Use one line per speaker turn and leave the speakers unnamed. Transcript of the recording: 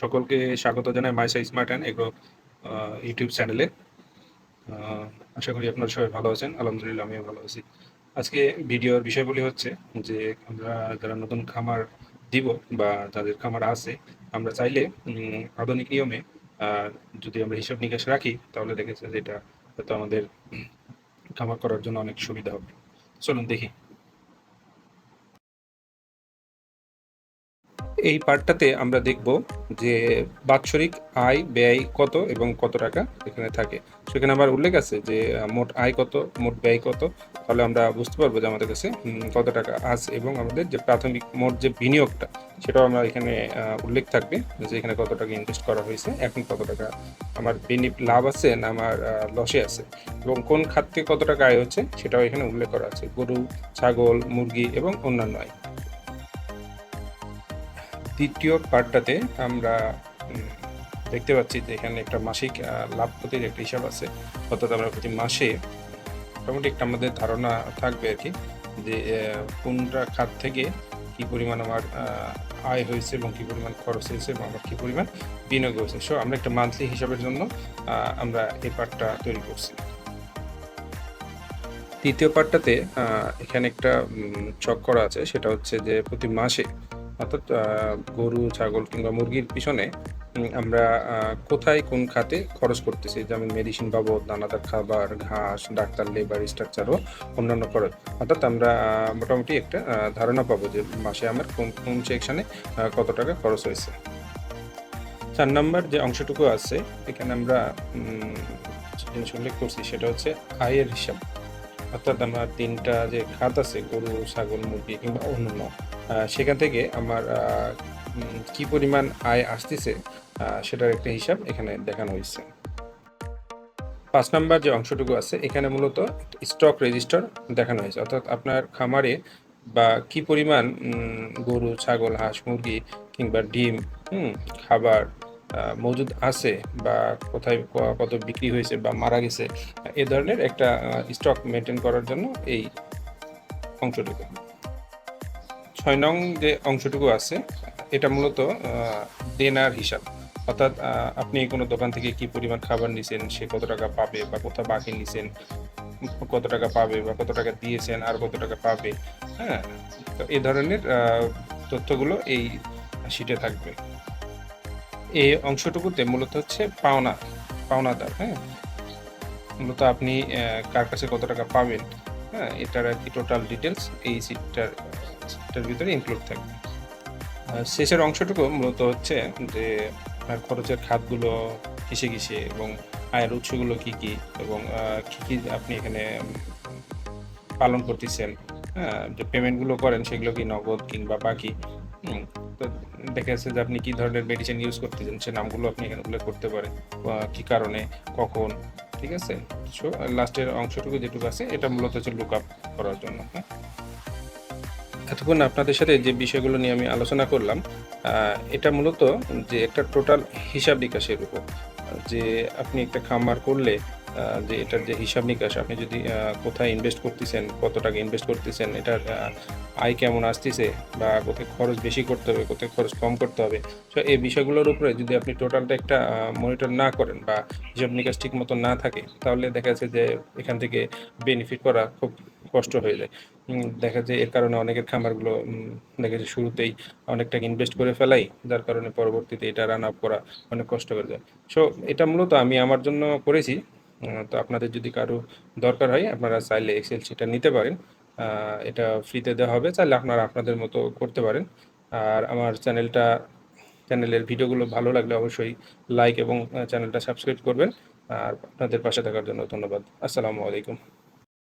সকলকে স্বাগত জানাই Maisa smart and agro YouTube চ্যানেলে। আহ, আশা করি আপনারা সবাই ভালো আছেন। আলহামদুলিল্লাহ আমিও ভালো আছি। আজকে ভিডিওর বিষয়গুলি হচ্ছে যে আমরা যারা নতুন খামার দিব বা যাদের খামার আছে, আমরা চাইলে আধুনিক নিয়মে আহ, যদি আমরা হিসাব নিকাশ রাখি তাহলে দেখেছে যে এটা হয়তো আমাদের খামার করার জন্য অনেক সুবিধা হবে। চলুন দেখি। এই পার্টটাতে আমরা দেখব যে বাৎসরিক আয় ব্যয় কত এবং কত টাকা এখানে থাকে। সেখানে আমার উল্লেখ আছে যে মোট আয় কত, মোট ব্যয় কত। তাহলে আমরা বুঝতে পারবো যে আমাদের কাছে কত টাকা আছে এবং আমাদের যে প্রাথমিক মোট যে বিনিয়োগটা সেটাও আমরা এখানে উল্লেখ থাকবে যে এখানে কত টাকা ইনভেস্ট করা হয়েছে, এখন কত টাকা আমার লাভ আছে না আমার লসে আছে, এবং কোন খাত থেকে কত টাকা আয় হচ্ছে সেটাও এখানে উল্লেখ করা আছে। গরু, ছাগল, মুরগি এবং অন্যান্য আয়। দ্বিতীয় পার্টটাতে আমরা দেখতে পাচ্ছি যে এখানে একটা মাসিক লাভ ক্ষতির একটা হিসাব আছে। অর্থাৎ আমরা প্রতি মাসে মোটামুটি একটা আমাদের ধারণা থাকবে আর কি যে কোনটা খাত থেকে কি পরিমাণ আমার আয় হয়েছে এবং কি পরিমাণ খরচ হয়েছে এবং আমার কি পরিমাণ বিনিয়োগ হয়েছে। সো আমরা একটা মান্থলি হিসাবের জন্য আমরা এই পার্টটা তৈরি করছি। তৃতীয় পার্টটাতে এখানে একটা ছক করা আছে, সেটা হচ্ছে যে প্রতি মাসে অর্থাৎ গরু, ছাগল কিংবা মুরগির পিছনে আমরা কোথায় কোন খাতে খরচ করতেছি, যেমন মেডিসিন বাবদ, দানাদার খাবার, ঘাস, ডাক্তার, লেবার, স্ট্রাকচার ও অন্যান্য খরচ। অর্থাৎ আমরা মোটামুটি একটা ধারণা পাবো যে মাসে আমার কোন কোন সেকশনে কত টাকা খরচ হয়েছে। 4 নম্বর যে অংশটুকু আছে এখানে আমরা জিনিস উল্লেখ করছি সেটা হচ্ছে আয়ের হিসাব। অর্থাৎ আমার 3টা যে খাত আছে, গরু, ছাগল, মুরগি কিংবা অন্যান্য, সেখান থেকে আমার কি পরিমাণ আয় আসতেছে সেটার একটা হিসাব এখানে দেখানো হয়েছে। 5 নাম্বার যে অংশটুকু আছে এখানে মূলত স্টক রেজিস্টার দেখানো হয়েছে। অর্থাৎ আপনার খামারে বা কি পরিমাণ গরু, ছাগল, হাঁস, মুরগি কিংবা ডিম, খাবার মজুদ আছে বা কোথায় কত বিক্রি হয়েছে বা মারা গেছে, এ ধরনের একটা স্টক মেনটেন করার জন্য এই অংশটুকু। 6 নং যে অংশটুকু আছে এটা মূলত দেনার হিসাব। অর্থাৎ আপনি কোনো দোকান থেকে কি পরিমাণ খাবার নিছেন, সে কত টাকা পাবে, বা কোথাও বাকি নিছেন কত টাকা পাবে, বা কত টাকা দিয়েছেন আর কত টাকা পাবে। হ্যাঁ, তো এই ধরনের তথ্যগুলো এই শিটে থাকবে। এই অংশটুকুতে মূলত হচ্ছে পাওনাদার। হ্যাঁ, মূলত আপনি কার কাছে কত টাকা পাবেন, হ্যাঁ, এটার আর কি টোটাল ডিটেলস এই সিটটার ভিতরে ইনক্লুড থাকবে। শেষের অংশটুকু মূলত হচ্ছে যে আপনার খরচের খাতগুলো কিসে কিসে এবং আয়ের উৎসগুলো কি কি এবং কি কি আপনি এখানে পালন করতেছেন, হ্যাঁ, যে পেমেন্টগুলো করেন সেগুলো কি নগদ কিংবা বাকি। তো দেখা যাচ্ছে যে আপনি কি ধরনের মেডিসিন ইউজ করতেছেন সে নামগুলো আপনি এখানে উল্লেখ করতে পারেন, কি কারণে, কখন। ঠিক আছে। সো লাস্টের অংশটুকু যেটুকু আছে এটা মূলত হচ্ছে লুক আপ করার জন্য। হ্যাঁ, এতক্ষণ আপনাদের সাথে যে বিষয়গুলো নিয়ে আমি আলোচনা করলাম, এটা মূলত যে একটা টোটাল হিসাব নিকাশের উপর, যে আপনি একটা খামার করলে যে এটার যে হিসাব নিকাশ, আপনি যদি কোথায় ইনভেস্ট করতেছেন, কত টাকা ইনভেস্ট করতেছেন, এটার আয় কেমন আসতেছে, বা কোথায় খরচ বেশি করতে হবে, কোথায় খরচ কম করতে হবে। সো এই বিষয়গুলোর উপরে যদি আপনি টোটালটা একটা মনিটর না করেন বা হিসাব নিকাশ ঠিক মতো না থাকে, তাহলে দেখা যাচ্ছে যে এখান থেকে বেনিফিট করা খুব কষ্ট হয়ে যায়। দেখা যায় এর কারণে অনেকের খামারগুলো দেখা যায় শুরুতেই অনেক টাকা ইনভেস্ট করে ফেলাই, যার কারণে পরবর্তীতে এটা রান আপ করা অনেক কষ্ট হয়ে যায়। সো এটা মূলত আমি আমার জন্য করেছি। তো আপনাদের যদি কারো দরকার হয় আপনারা চাইলে এক্সেল শিটটা নিতে পারেন। এটা ফ্রিতে দেওয়া হবে, চাইলে আপনারা আপনাদের মতো করতে পারেন। আর আমার চ্যানেলের ভিডিওগুলো ভালো লাগলে অবশ্যই লাইক এবং চ্যানেলটা সাবস্ক্রাইব করবেন। আর আপনাদের পাশে থাকার জন্য ধন্যবাদ। আসসালামু আলাইকুম।